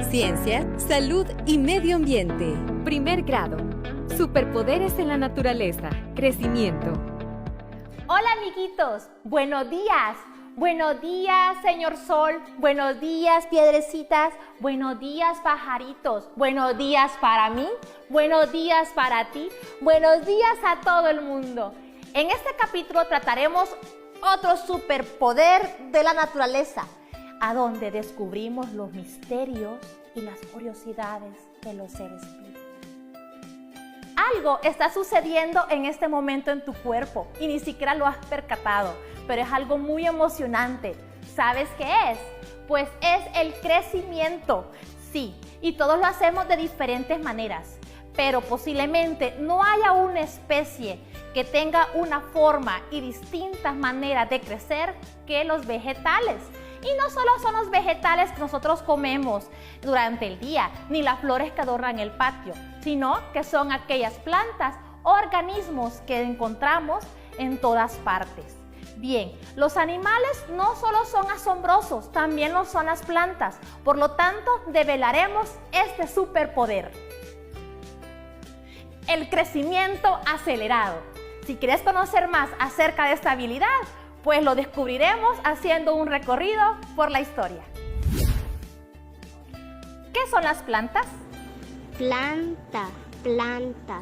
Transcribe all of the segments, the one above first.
Ciencia, salud y medio ambiente. Primer grado. Superpoderes en la naturaleza. Crecimiento. Hola amiguitos, buenos días. Buenos días, señor sol. Buenos días, piedrecitas. Buenos días, pajaritos. Buenos días para mí. Buenos días para ti. Buenos días a todo el mundo. En este capítulo trataremos otro superpoder de la naturaleza, a donde descubrimos los misterios y las curiosidades de los seres vivos. Algo está sucediendo en este momento en tu cuerpo y ni siquiera lo has percatado, pero es algo muy emocionante. ¿Sabes qué es? Pues es el crecimiento. Sí, y todos lo hacemos de diferentes maneras, pero posiblemente no haya una especie que tenga una forma y distintas maneras de crecer que los vegetales. Y no solo son los vegetales que nosotros comemos durante el día, ni las flores que adornan el patio, sino que son aquellas plantas, organismos que encontramos en todas partes. Bien, los animales no solo son asombrosos, también lo son las plantas. Por lo tanto, develaremos este superpoder. El crecimiento acelerado. Si quieres conocer más acerca de esta habilidad, pues lo descubriremos haciendo un recorrido por la historia. ¿Qué son las plantas? Planta.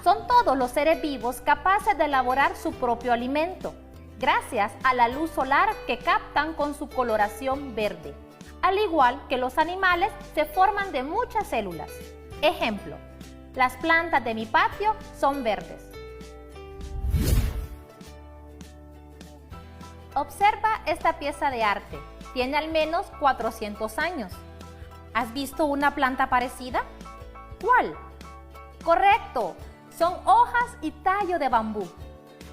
Son todos los seres vivos capaces de elaborar su propio alimento, gracias a la luz solar que captan con su coloración verde. Al igual que los animales, se forman de muchas células. Ejemplo, las plantas de mi patio son verdes. Observa esta pieza de arte. Tiene al menos 400 años. ¿Has visto una planta parecida? ¿Cuál? Correcto, son hojas y tallo de bambú.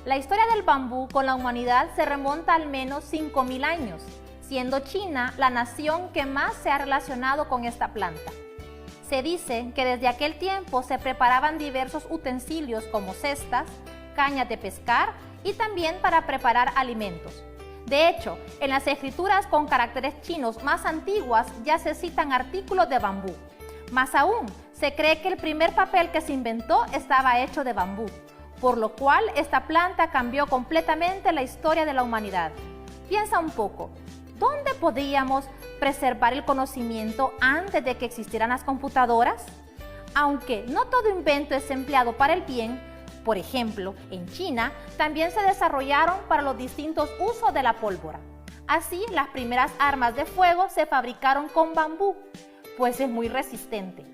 La historia del bambú con la humanidad se remonta al menos 5.000 años, siendo China la nación que más se ha relacionado con esta planta. Se dice que desde aquel tiempo se preparaban diversos utensilios como cestas, cañas de pescar y también para preparar alimentos. De hecho, en las escrituras con caracteres chinos más antiguas ya se citan artículos de bambú. Más aún, se cree que el primer papel que se inventó estaba hecho de bambú, por lo cual esta planta cambió completamente la historia de la humanidad. Piensa un poco, ¿dónde podríamos preservar el conocimiento antes de que existieran las computadoras? Aunque no todo invento es empleado para el bien, por ejemplo, en China también se desarrollaron para los distintos usos de la pólvora. Así, las primeras armas de fuego se fabricaron con bambú, pues es muy resistente.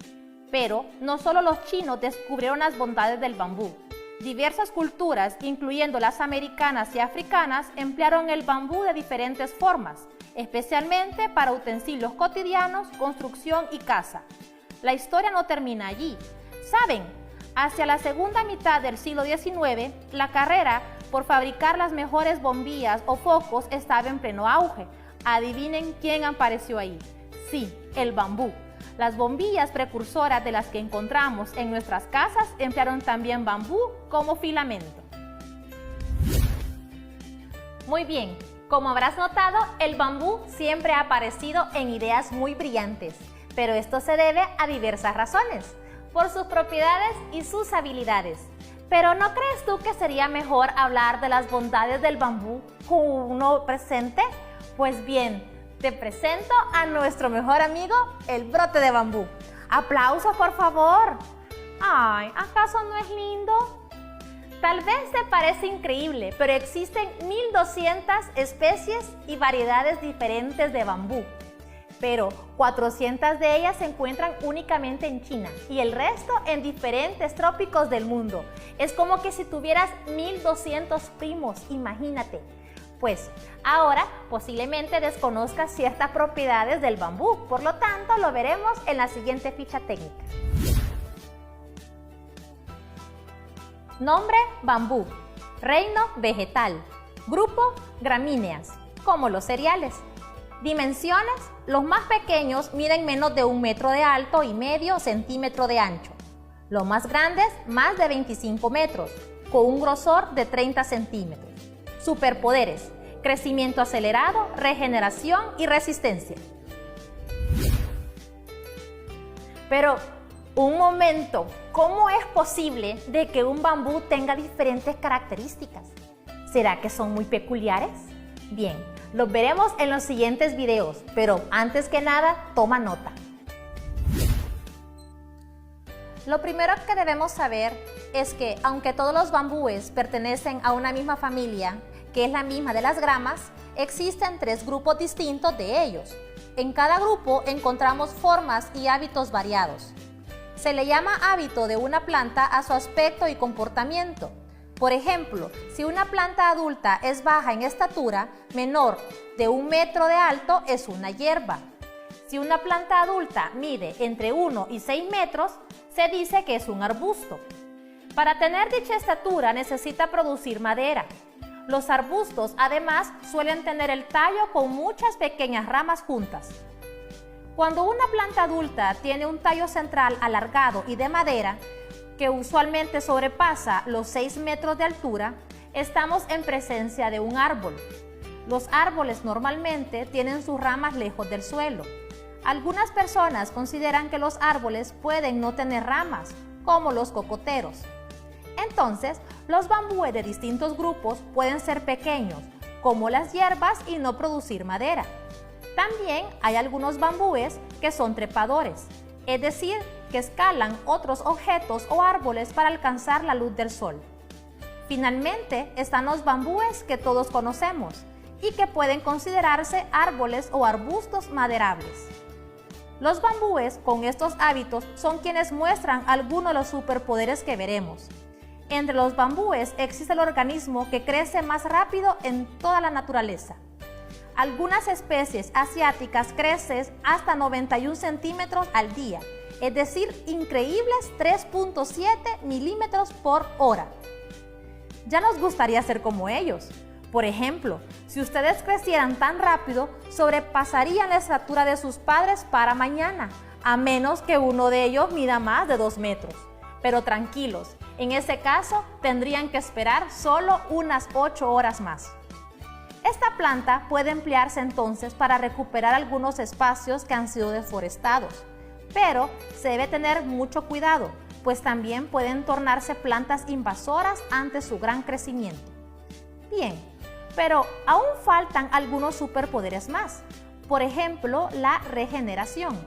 Pero no solo los chinos descubrieron las bondades del bambú. Diversas culturas, incluyendo las americanas y africanas, emplearon el bambú de diferentes formas, especialmente para utensilios cotidianos, construcción y caza. La historia no termina allí. ¿Saben? Hacia la segunda mitad del siglo XIX, la carrera por fabricar las mejores bombillas o focos estaba en pleno auge. Adivinen quién apareció ahí. Sí, el bambú. Las bombillas precursoras de las que encontramos en nuestras casas emplearon también bambú como filamento. Muy bien, como habrás notado, el bambú siempre ha aparecido en ideas muy brillantes, pero esto se debe a diversas razones, por sus propiedades y sus habilidades. Pero ¿no crees tú que sería mejor hablar de las bondades del bambú con uno presente? Pues bien, te presento a nuestro mejor amigo, el brote de bambú. ¡Aplausos, por favor! ¡Ay! ¿Acaso no es lindo? Tal vez te parece increíble, pero existen 1.200 especies y variedades diferentes de bambú. Pero 400 de ellas se encuentran únicamente en China y el resto en diferentes trópicos del mundo. Es como que si tuvieras 1.200 primos, imagínate. Pues ahora posiblemente desconozcas ciertas propiedades del bambú, por lo tanto lo veremos en la siguiente ficha técnica. Nombre: bambú. Reino: vegetal. Grupo: gramíneas, como los cereales. Dimensiones: los más pequeños miden menos de 1 metro de alto y medio centímetro de ancho. Los más grandes, más de 25 metros, con un grosor de 30 centímetros. Superpoderes: crecimiento acelerado, regeneración y resistencia. Pero, un momento, ¿cómo es posible de que un bambú tenga diferentes características? ¿Será que son muy peculiares? Bien, los veremos en los siguientes videos, pero antes que nada, toma nota. Lo primero que debemos saber es que, aunque todos los bambúes pertenecen a una misma familia, que es la misma de las gramas, existen 3 grupos distintos de ellos. En cada grupo encontramos formas y hábitos variados. Se le llama hábito de una planta a su aspecto y comportamiento. Por ejemplo, si una planta adulta es baja en estatura, menor de 1 metro de alto, es una hierba. Si una planta adulta mide entre 1 y 6 metros, se dice que es un arbusto. Para tener dicha estatura necesita producir madera. Los arbustos, además, suelen tener el tallo con muchas pequeñas ramas juntas. Cuando una planta adulta tiene un tallo central alargado y de madera, que usualmente sobrepasa los 6 metros de altura, estamos en presencia de un árbol. Los árboles normalmente tienen sus ramas lejos del suelo. Algunas personas consideran que los árboles pueden no tener ramas, como los cocoteros. Entonces, los bambúes de distintos grupos pueden ser pequeños, como las hierbas, y no producir madera. También hay algunos bambúes que son trepadores, es decir, que escalan otros objetos o árboles para alcanzar la luz del sol. Finalmente, están los bambúes que todos conocemos y que pueden considerarse árboles o arbustos maderables. Los bambúes con estos hábitos son quienes muestran algunos de los superpoderes que veremos. Entre los bambúes existe el organismo que crece más rápido en toda la naturaleza. Algunas especies asiáticas crecen hasta 91 centímetros al día, es decir, increíbles 3.7 milímetros por hora. Ya nos gustaría ser como ellos. Por ejemplo, si ustedes crecieran tan rápido, sobrepasarían la estatura de sus padres para mañana, a menos que uno de ellos mida más de 2 metros. Pero tranquilos, en ese caso tendrían que esperar solo unas 8 horas más. Esta planta puede emplearse entonces para recuperar algunos espacios que han sido deforestados, pero se debe tener mucho cuidado, pues también pueden tornarse plantas invasoras ante su gran crecimiento. Bien, pero aún faltan algunos superpoderes más. Por ejemplo, la regeneración.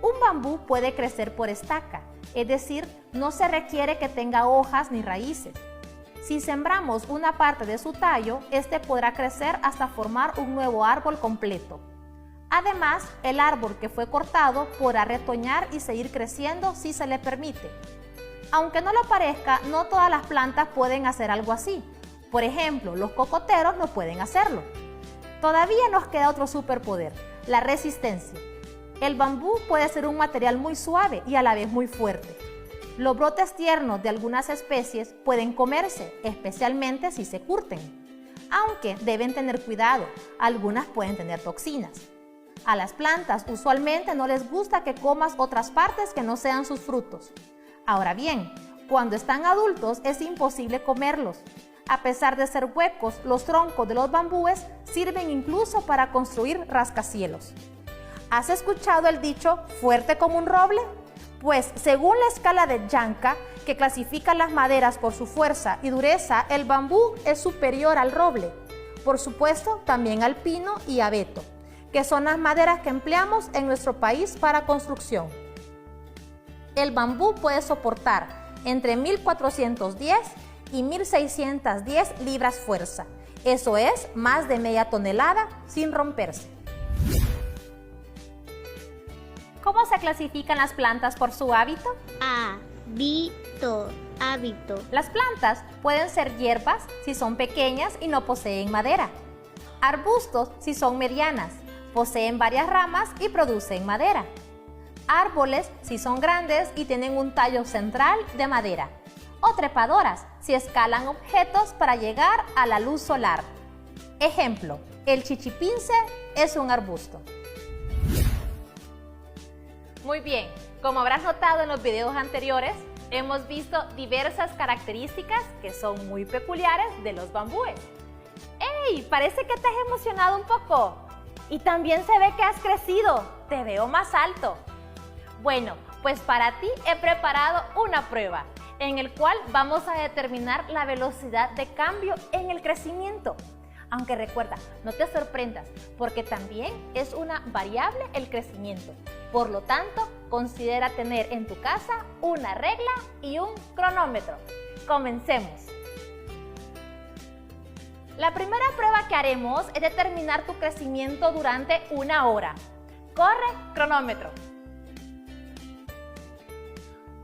Un bambú puede crecer por estaca, es decir, no se requiere que tenga hojas ni raíces. Si sembramos una parte de su tallo, este podrá crecer hasta formar un nuevo árbol completo. Además, el árbol que fue cortado podrá retoñar y seguir creciendo si se le permite. Aunque no lo parezca, no todas las plantas pueden hacer algo así. Por ejemplo, los cocoteros no pueden hacerlo. Todavía nos queda otro superpoder, la resistencia. El bambú puede ser un material muy suave y a la vez muy fuerte. Los brotes tiernos de algunas especies pueden comerse, especialmente si se curten. Aunque deben tener cuidado, algunas pueden tener toxinas. A las plantas usualmente no les gusta que comas otras partes que no sean sus frutos. Ahora bien, cuando están adultos es imposible comerlos. A pesar de ser huecos, los troncos de los bambúes sirven incluso para construir rascacielos. ¿Has escuchado el dicho fuerte como un roble? Pues según la escala de Janka, que clasifica las maderas por su fuerza y dureza, el bambú es superior al roble. Por supuesto, también al pino y abeto, que son las maderas que empleamos en nuestro país para construcción. El bambú puede soportar entre 1410 y 1610 libras fuerza. Eso es más de media tonelada sin romperse. ¿Cómo se clasifican las plantas por su hábito? Hábito. Las plantas pueden ser hierbas si son pequeñas y no poseen madera. Arbustos si son medianas, poseen varias ramas y producen madera. Árboles si son grandes y tienen un tallo central de madera. O trepadoras si escalan objetos para llegar a la luz solar. Ejemplo, el chichipince es un arbusto. Muy bien, como habrás notado en los videos anteriores, hemos visto diversas características que son muy peculiares de los bambúes. ¡Ey! Parece que te has emocionado un poco. Y también se ve que has crecido. Te veo más alto. Bueno, Pues para ti he preparado una prueba en el cual vamos a determinar la velocidad de cambio en el crecimiento. Aunque recuerda, no te sorprendas, porque también es una variable el crecimiento. Por lo tanto, considera tener en tu casa una regla y un cronómetro. Comencemos. La primera prueba que haremos es determinar tu crecimiento durante 1 hora. Corre cronómetro.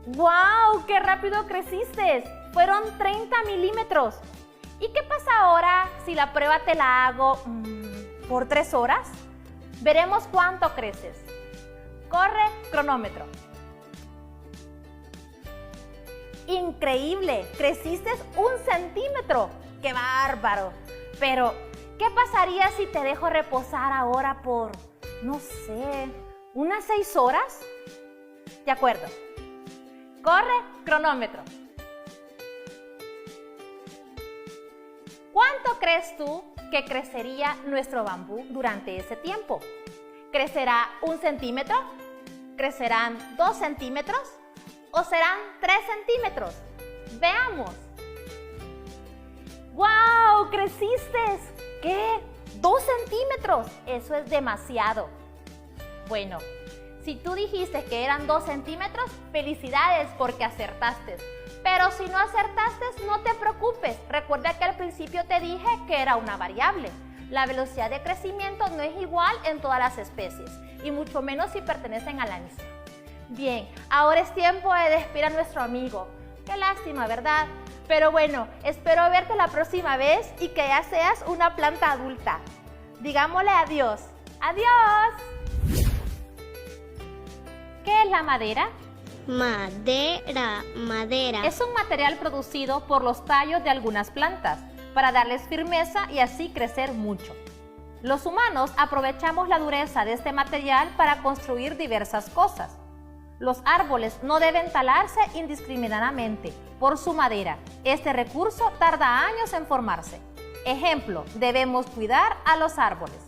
¡Wow! ¡Qué rápido creciste! Fueron 30 milímetros. ¿Y qué pasa ahora si la prueba te la hago por 3 horas? Veremos cuánto creces. Corre cronómetro. ¡Increíble! Creciste 1 centímetro. ¡Qué bárbaro! Pero, ¿qué pasaría si te dejo reposar ahora por, no sé, unas 6 horas? De acuerdo. Corre cronómetro. ¿Cuánto crees tú que crecería nuestro bambú durante ese tiempo? ¿Crecerá 1 centímetro? ¿Crecerán 2 centímetros? ¿O serán 3 centímetros? Veamos. ¡Wow! ¡Creciste! ¿Qué? 2 centímetros. Eso es demasiado. Bueno, si tú dijiste que eran 2 centímetros, felicidades porque acertaste. Pero si no acertaste, no te preocupes. Recuerda que al principio te dije que era una variable. La velocidad de crecimiento no es igual en todas las especies, y mucho menos si pertenecen a la misma. Bien, ahora es tiempo de despedir a nuestro amigo. Qué lástima, ¿verdad? Pero bueno, espero verte la próxima vez y que ya seas una planta adulta. Digámosle adiós. ¡Adiós! ¿Qué es la madera? Madera. Es un material producido por los tallos de algunas plantas para darles firmeza y así crecer mucho. Los humanos aprovechamos la dureza de este material para construir diversas cosas. Los árboles no deben talarse indiscriminadamente por su madera. Este recurso tarda años en formarse. Ejemplo, debemos cuidar a los árboles.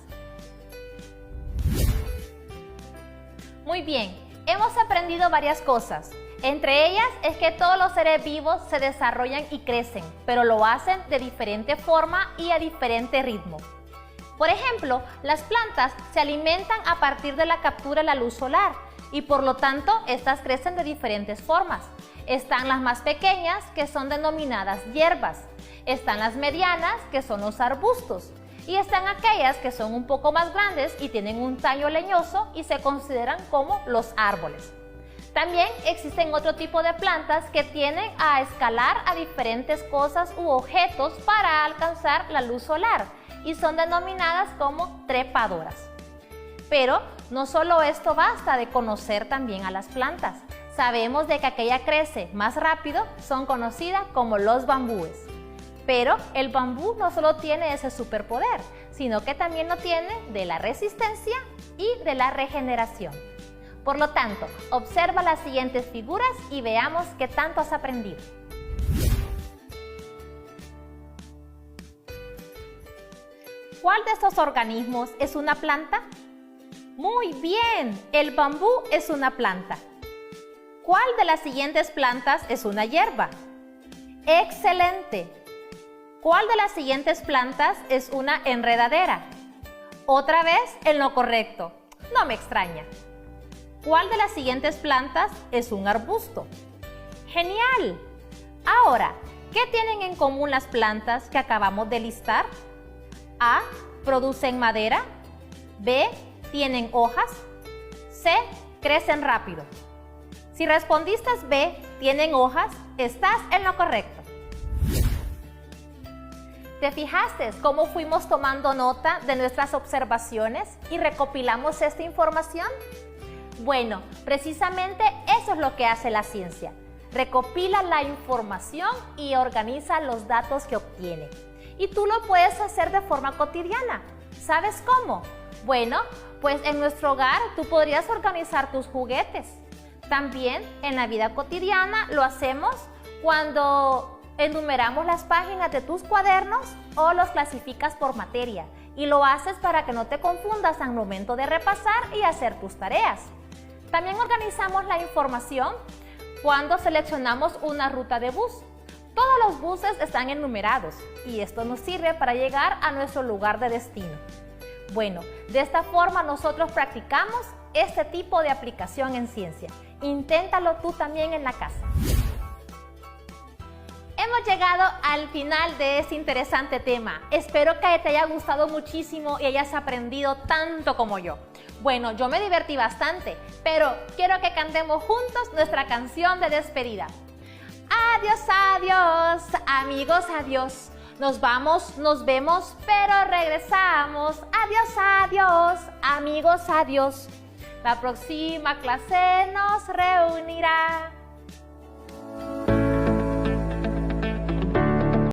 Muy bien. Hemos aprendido varias cosas. Entre ellas es que todos los seres vivos se desarrollan y crecen, pero lo hacen de diferente forma y a diferente ritmo. Por ejemplo, las plantas se alimentan a partir de la captura de la luz solar y por lo tanto estas crecen de diferentes formas. Están las más pequeñas, que son denominadas hierbas. Están las medianas, que son los arbustos. Y están aquellas que son un poco más grandes y tienen un tallo leñoso y se consideran como los árboles. También existen otro tipo de plantas que tienden a escalar a diferentes cosas u objetos para alcanzar la luz solar y son denominadas como trepadoras. Pero no solo esto basta de conocer también a las plantas. Sabemos de que aquella crece más rápido, son conocidas como los bambúes. Pero el bambú no solo tiene ese superpoder, sino que también lo tiene de la resistencia y de la regeneración. Por lo tanto, observa las siguientes figuras y veamos qué tanto has aprendido. ¿Cuál de estos organismos es una planta? Muy bien, el bambú es una planta. ¿Cuál de las siguientes plantas es una hierba? ¡Excelente! ¿Cuál de las siguientes plantas es una enredadera? Otra vez en lo correcto, no me extraña. ¿Cuál de las siguientes plantas es un arbusto? ¡Genial! Ahora, ¿qué tienen en común las plantas que acabamos de listar? A. Producen madera. B. Tienen hojas. C. Crecen rápido. Si respondiste B, tienen hojas, estás en lo correcto. ¿Te fijaste cómo fuimos tomando nota de nuestras observaciones y recopilamos esta información? Bueno, precisamente eso es lo que hace la ciencia. Recopila la información y organiza los datos que obtiene. Y tú lo puedes hacer de forma cotidiana. ¿Sabes cómo? Bueno, pues en nuestro hogar tú podrías organizar tus juguetes. También en la vida cotidiana lo hacemos cuando enumeramos las páginas de tus cuadernos o los clasificas por materia. Y lo haces para que no te confundas al momento de repasar y hacer tus tareas. También organizamos la información cuando seleccionamos una ruta de bus. Todos los buses están enumerados y esto nos sirve para llegar a nuestro lugar de destino. Bueno, de esta forma nosotros practicamos este tipo de aplicación en ciencia. Inténtalo tú también en la casa. Hemos llegado al final de este interesante tema. Espero que te haya gustado muchísimo y hayas aprendido tanto como yo. Bueno, yo me divertí bastante, pero quiero que cantemos juntos nuestra canción de despedida. Adiós, adiós, amigos, adiós. Nos vamos, nos vemos, pero regresamos. Adiós, adiós, amigos, adiós. La próxima clase nos reunirá.